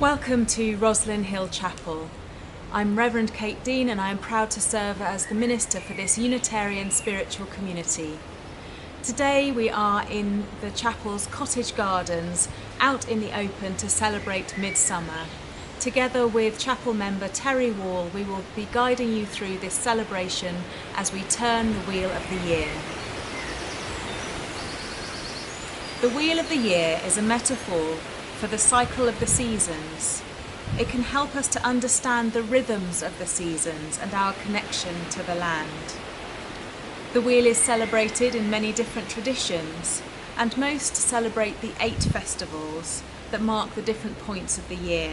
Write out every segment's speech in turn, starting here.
Welcome to Rosslyn Hill Chapel. I'm Reverend Kate Dean and I am proud to serve as the minister for this Unitarian spiritual community. Today we are in the chapel's cottage gardens, out in the open to celebrate Midsummer. Together with chapel member Terry Wall, we will be guiding you through this celebration as we turn the wheel of the year. The wheel of the year is a metaphor for the cycle of the seasons. It can help us to understand the rhythms of the seasons and our connection to the land. The wheel is celebrated in many different traditions, and most celebrate the 8 festivals that mark the different points of the year.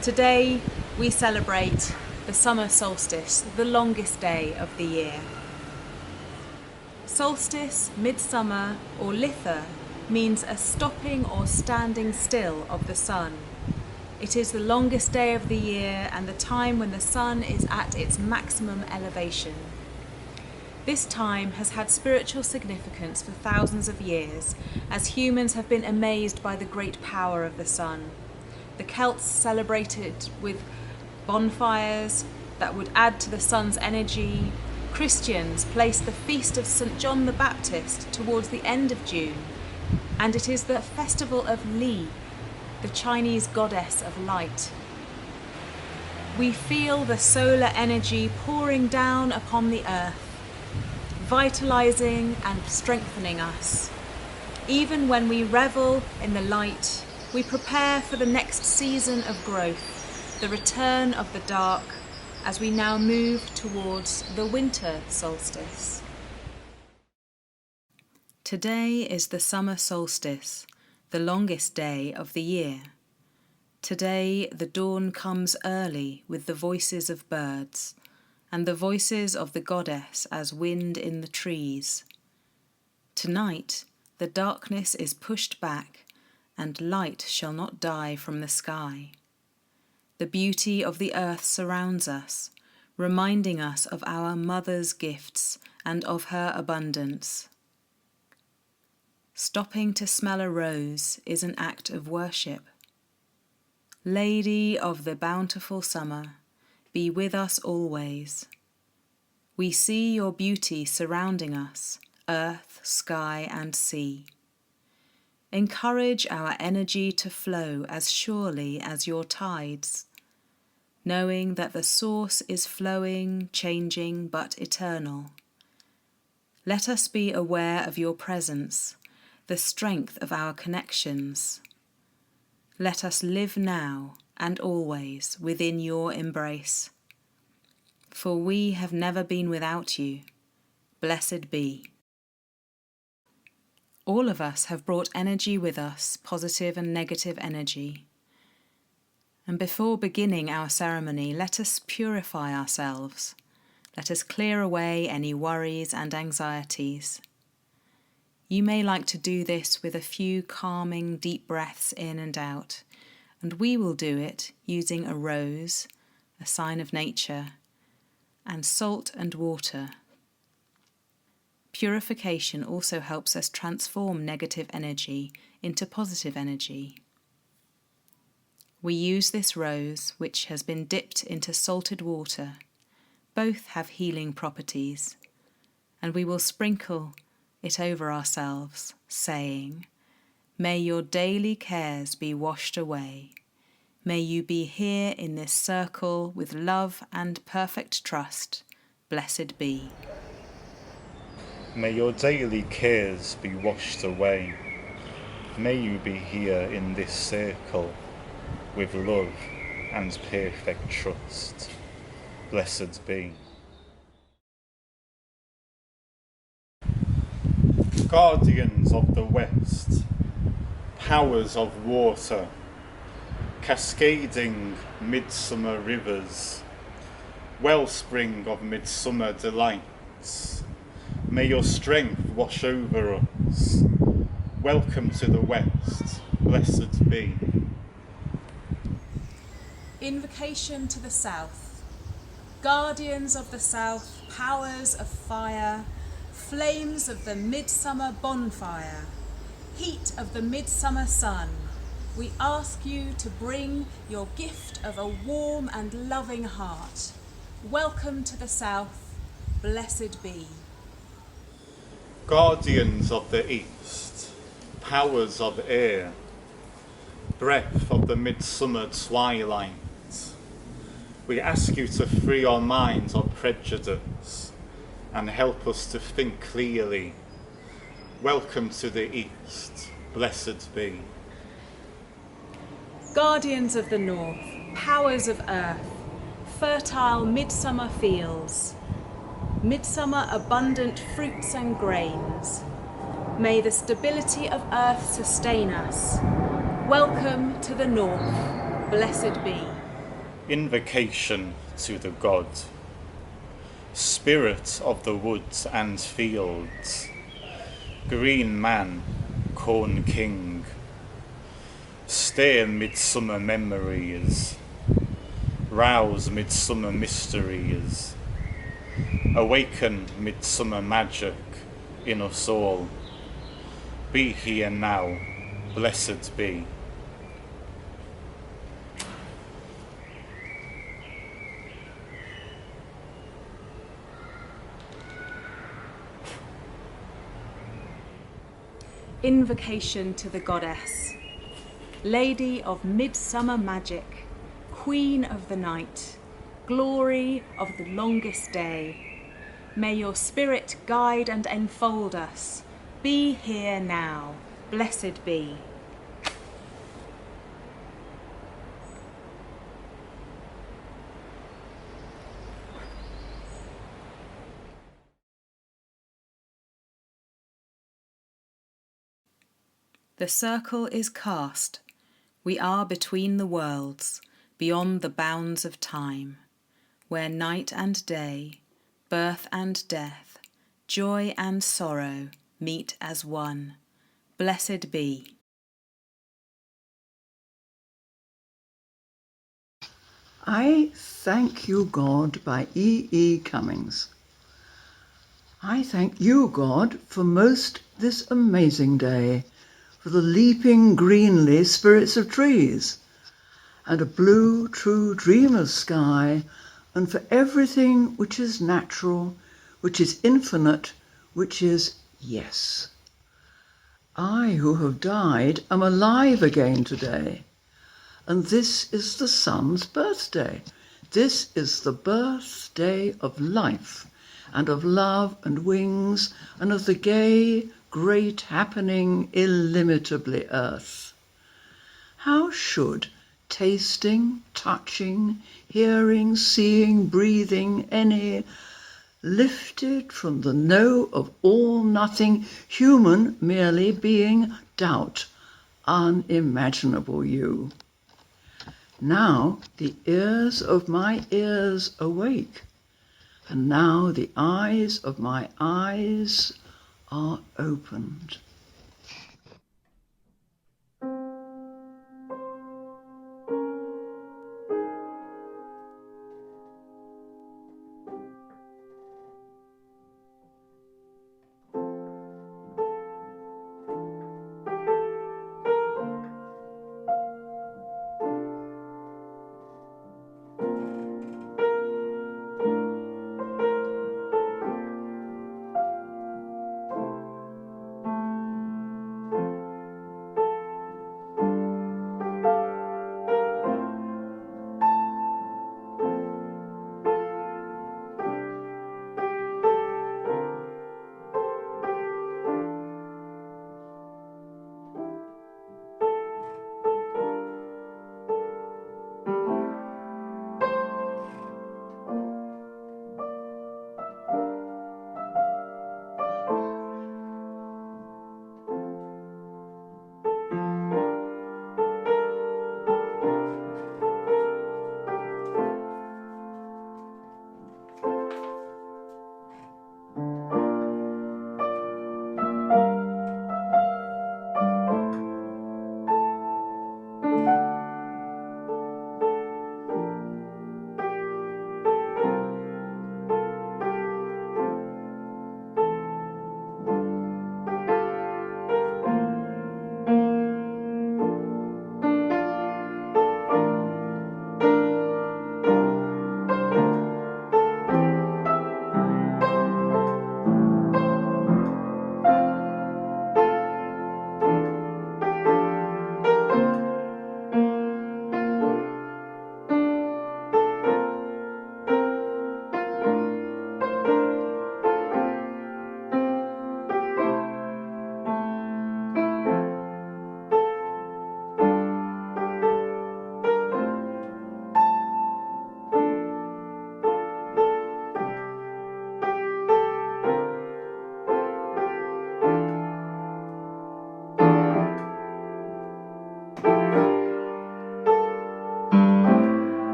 Today we celebrate the Summer Solstice, the longest day of the year. Solstice, midsummer, or litha means a stopping or standing still of the sun. It is the longest day of the year and the time when the sun is at its maximum elevation. This time has had spiritual significance for thousands of years, as humans have been amazed by the great power of the sun. The Celts celebrated with bonfires that would add to the sun's energy. Christians placed the feast of St. John the Baptist towards the end of June, and it is the festival of Li, the Chinese goddess of light. We feel the solar energy pouring down upon the earth, vitalizing and strengthening us. Even when we revel in the light, we prepare for the next season of growth, the return of the dark, as we now move towards the winter solstice. Today is the summer solstice, the longest day of the year. Today the dawn comes early with the voices of birds, and the voices of the goddess as wind in the trees. Tonight the darkness is pushed back, and light shall not die from the sky. The beauty of the earth surrounds us, reminding us of our mother's gifts and of her abundance. Stopping to smell a rose is an act of worship. Lady of the bountiful summer, be with us always. We see your beauty surrounding us, earth, sky, and sea. Encourage our energy to flow as surely as your tides, knowing that the source is flowing, changing, but eternal. Let us be aware of your presence, the strength of our connections. Let us live now and always within your embrace. For we have never been without you. Blessed be. All of us have brought energy with us, positive and negative energy. And before beginning our ceremony, let us purify ourselves. Let us clear away any worries and anxieties. You may like to do this with a few calming deep breaths in and out, and we will do it using a rose, a sign of nature, and salt and water. Purification also helps us transform negative energy into positive energy. We use this rose, which has been dipped into salted water. Both have healing properties, and we will sprinkle it over ourselves, saying, "May your daily cares be washed away. May you be here in this circle with love and perfect trust. Blessed be." May your daily cares be washed away. May you be here in this circle with love and perfect trust. Blessed be. Guardians of the West, powers of water, cascading midsummer rivers, wellspring of midsummer delights, may your strength wash over us. Welcome to the West, blessed be. Invocation to the South. Guardians of the South, powers of fire, flames of the midsummer bonfire, heat of the midsummer sun, we ask you to bring your gift of a warm and loving heart. Welcome to the South, blessed be. Guardians of the East, powers of air, breath of the midsummer twilight, we ask you to free our minds of prejudice and help us to think clearly. Welcome to the East, blessed be. Guardians of the North, powers of earth, fertile midsummer fields, midsummer abundant fruits and grains, may the stability of earth sustain us. Welcome to the North, blessed be. Invocation to the God, Spirit of the woods and fields, Green man, Corn king, stir midsummer memories, rouse midsummer mysteries, awaken midsummer magic in us all. Be here now, blessed be. Invocation to the Goddess, Lady of midsummer magic, Queen of the night, glory of the longest day. May your spirit guide and enfold us. Be here now, blessed be. The circle is cast. We are between the worlds, beyond the bounds of time, where night and day, birth and death, joy and sorrow meet as one. Blessed be. I Thank You, God by E. Cummings. I thank you, God, for most this amazing day, for the leaping greenly spirits of trees, and a blue, true dreamer's sky, and for everything which is natural, which is infinite, which is yes. I, who have died, am alive again today. And this is the sun's birthday. This is the birthday of life and of love and wings and of the gay, great happening illimitably earth. How should tasting, touching, hearing, seeing, breathing, any, lifted from the know of all nothing, human merely being, doubt, unimaginable you? Now the ears of my ears awake, and now the eyes of my eyes are opened.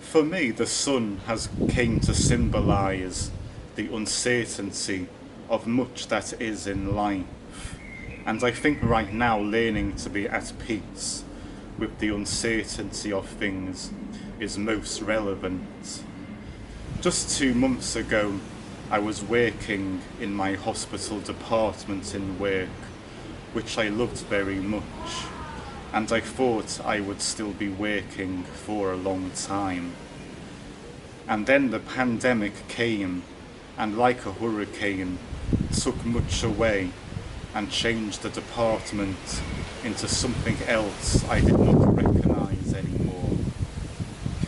For me, the sun has came to symbolise the uncertainty of much that is in life, and I think right now learning to be at peace with the uncertainty of things is most relevant. Just 2 months ago, I was working in my hospital department in work, which I loved very much, and I thought I would still be working for a long time. And then the pandemic came, and like a hurricane, took much away and changed the department into something else I did not recognise anymore.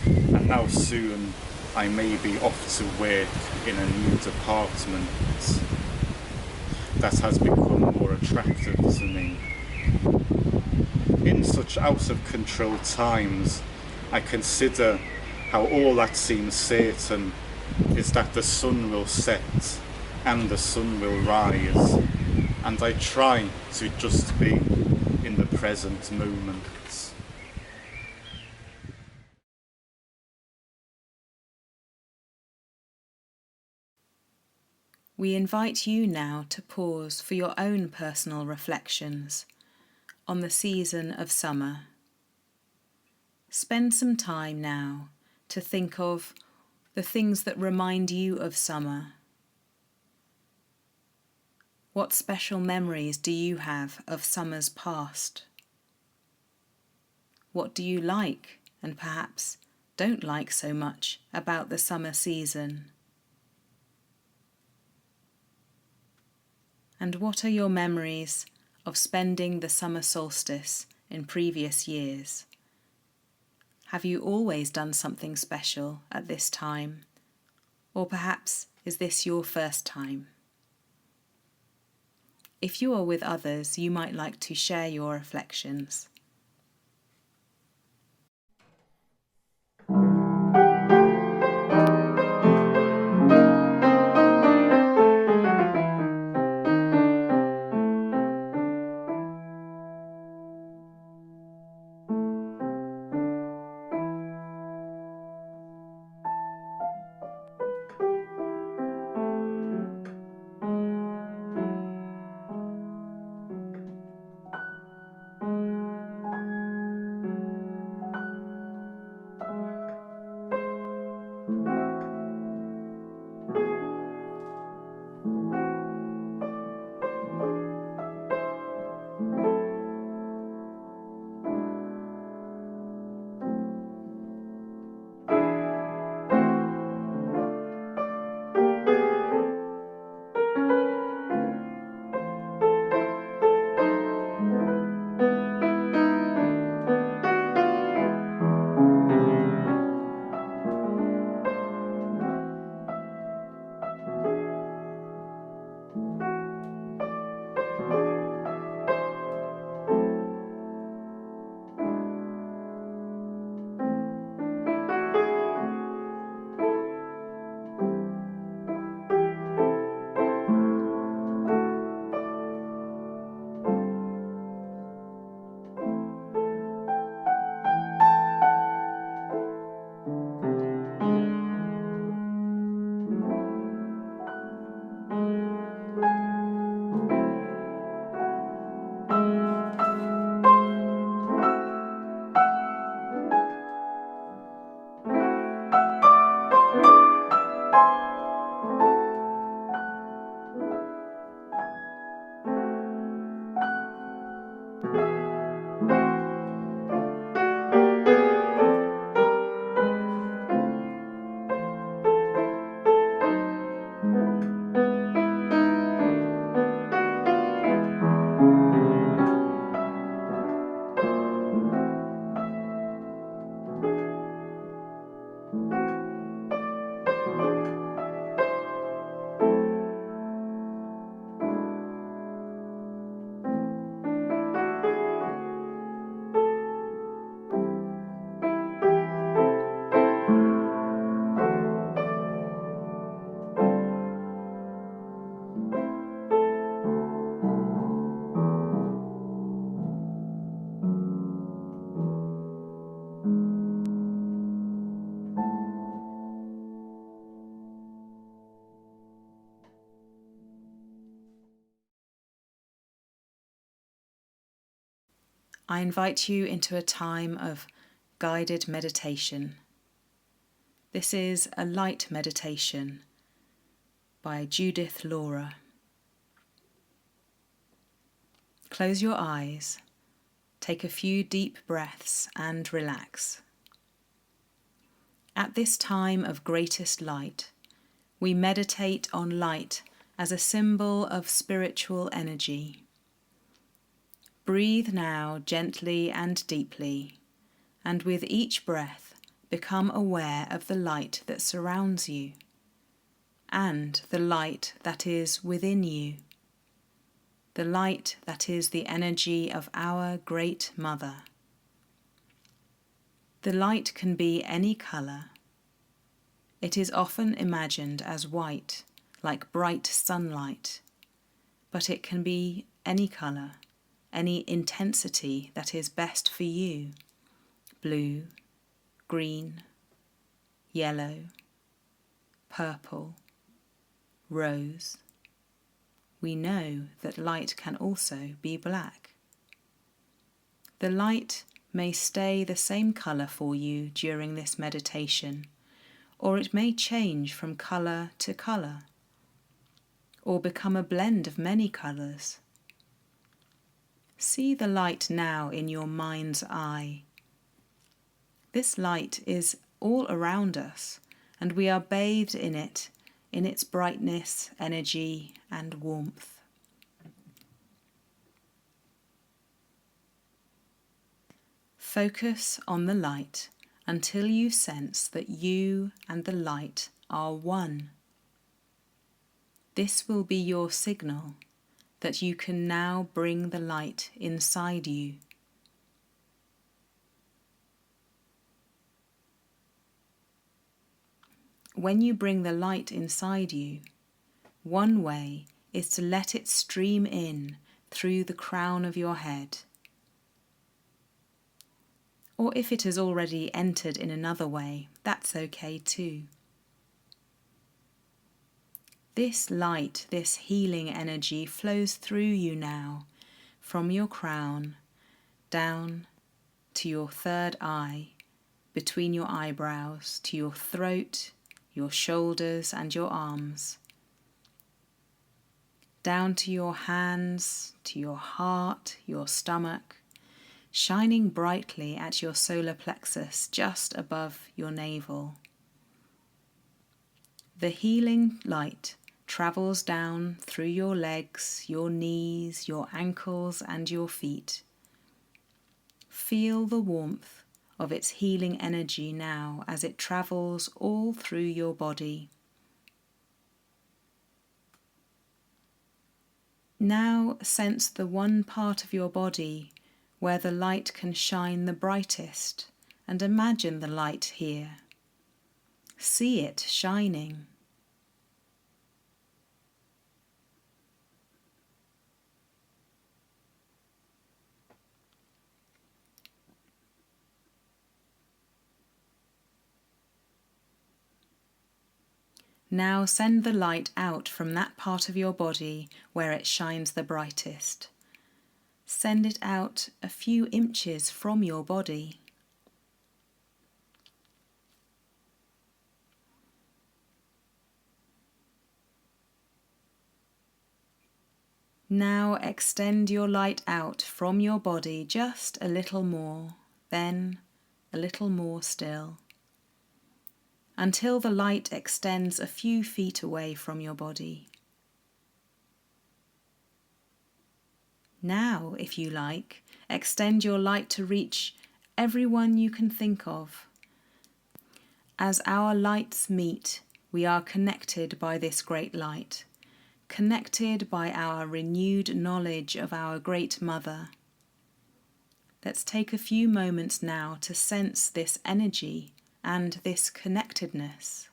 And now soon I may be off to work in a new department that has become more attractive to me. In such out of control times, I consider how all that seems certain is that the sun will set and the sun will rise, and I try to just be in the present moment. We invite you now to pause for your own personal reflections on the season of summer. Spend some time now to think of the things that remind you of summer. What special memories do you have of summers past? What do you like and perhaps don't like so much about the summer season? And what are your memories of spending the summer solstice in previous years? Have you always done something special at this time? Or perhaps is this your first time? If you are with others, you might like to share your reflections. I invite you into a time of guided meditation. This is a light meditation by Judith Laura. Close your eyes, take a few deep breaths and relax. At this time of greatest light, we meditate on light as a symbol of spiritual energy. Breathe now gently and deeply, and with each breath become aware of the light that surrounds you and the light that is within you, the light that is the energy of our Great Mother. The light can be any colour. It is often imagined as white, like bright sunlight, but it can be any colour, any intensity that is best for you: blue, green, yellow, purple, rose. We know that light can also be black. The light may stay the same colour for you during this meditation, or it may change from colour to colour, or become a blend of many colours. See the light now in your mind's eye. This light is all around us, and we are bathed in it, in its brightness, energy, and warmth. Focus on the light until you sense that you and the light are one. This will be your signal that you can now bring the light inside you. When you bring the light inside you, one way is to let it stream in through the crown of your head. Or if it has already entered in another way, that's okay too. This light, this healing energy flows through you now, from your crown down to your third eye, between your eyebrows, to your throat, your shoulders and your arms, down to your hands, to your heart, your stomach, shining brightly at your solar plexus just above your navel. The healing light travels down through your legs, your knees, your ankles and your feet. Feel the warmth of its healing energy now as it travels all through your body. Now sense the one part of your body where the light can shine the brightest, and imagine the light here. See it shining. Now send the light out from that part of your body where it shines the brightest. Send it out a few inches from your body. Now extend your light out from your body just a little more, then a little more still, until the light extends a few feet away from your body. Now, if you like, extend your light to reach everyone you can think of. As our lights meet, we are connected by this great light, connected by our renewed knowledge of our Great Mother. Let's take a few moments now to sense this energy and this connectedness.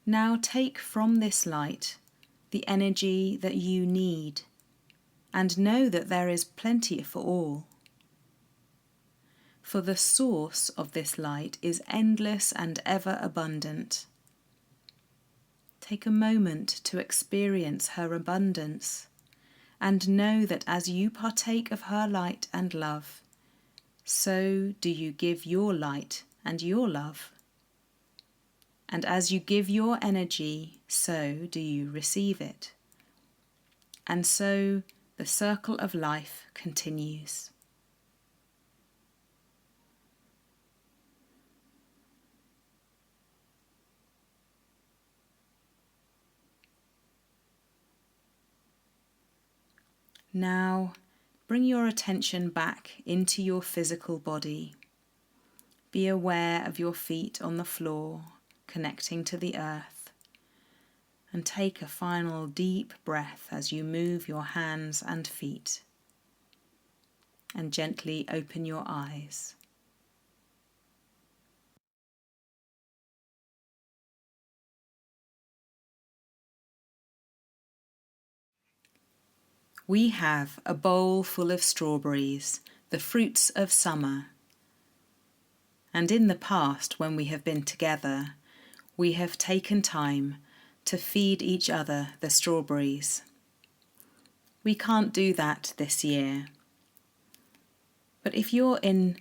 Now take from this light the energy that you need, and know that there is plenty for all. For the source of this light is endless and ever abundant. Take a moment to experience her abundance, and know that as you partake of her light and love, so do you give your light and your love. And as you give your energy, so do you receive it. And so the circle of life continues. Now, bring your attention back into your physical body. Be aware of your feet on the floor, connecting to the earth. And take a final deep breath as you move your hands and feet. And gently open your eyes. We have a bowl full of strawberries, the fruits of summer. And in the past, when we have been together, we have taken time to feed each other the strawberries. We can't do that this year. But if you're in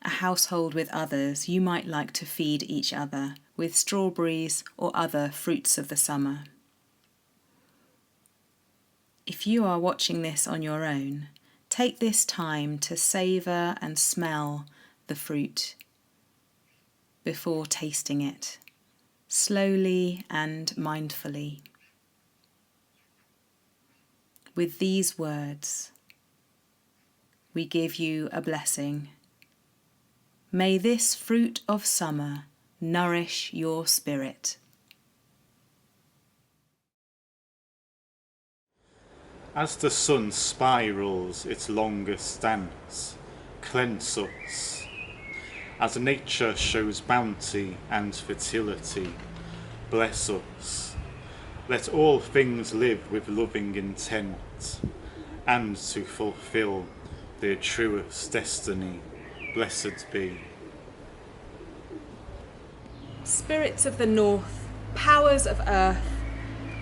a household with others, you might like to feed each other with strawberries or other fruits of the summer. If you are watching this on your own, take this time to savour and smell the fruit before tasting it, slowly and mindfully. With these words, we give you a blessing. May this fruit of summer nourish your spirit. As the sun spirals its longest dance, cleanse us. As nature shows bounty and fertility, bless us. Let all things live with loving intent, and to fulfill their truest destiny, blessed be. Spirits of the north, powers of earth,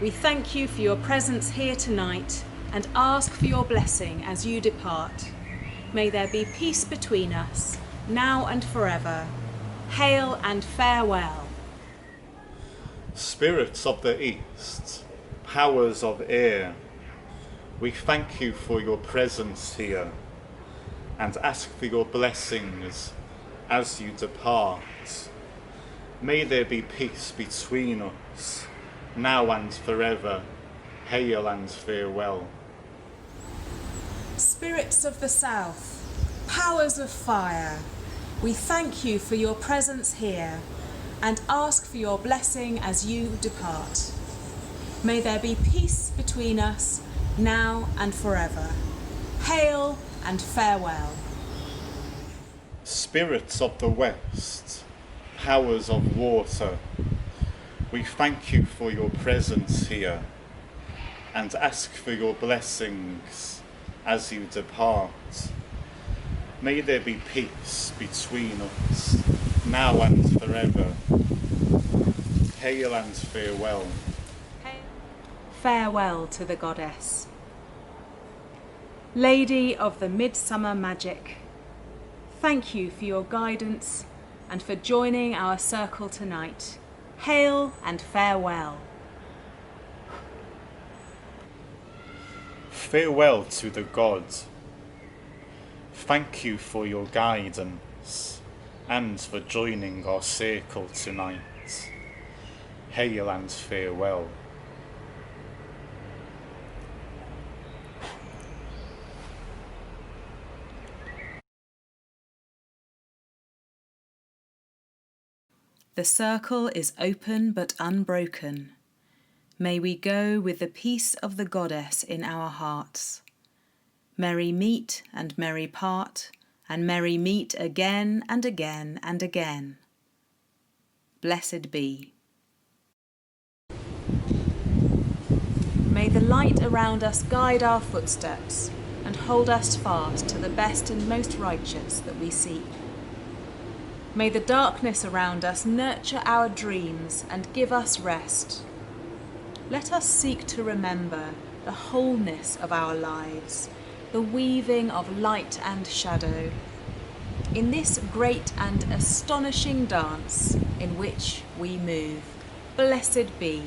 we thank you for your presence here tonight and ask for your blessing as you depart. May there be peace between us, now and forever. Hail and farewell. Spirits of the east, powers of air, we thank you for your presence here and ask for your blessings as you depart. May there be peace between us, now and forever. Hail and farewell. Spirits of the south, powers of fire, we thank you for your presence here and ask for your blessing as you depart. May there be peace between us, now and forever. Hail and farewell. Spirits of the west, powers of water, we thank you for your presence here and ask for your blessings as you depart. May there be peace between us, now and forever. Hail and farewell. Farewell to the goddess. Lady of the midsummer magic, thank you for your guidance and for joining our circle tonight. Hail and farewell. Farewell to the gods. Thank you for your guidance and for joining our circle tonight. Hail and farewell. The circle is open but unbroken. May we go with the peace of the goddess in our hearts. Merry meet and merry part, and merry meet again and again and again. Blessed be. May the light around us guide our footsteps and hold us fast to the best and most righteous that we seek. May the darkness around us nurture our dreams and give us rest. Let us seek to remember the wholeness of our lives, the weaving of light and shadow, in this great and astonishing dance in which we move. Blessed be.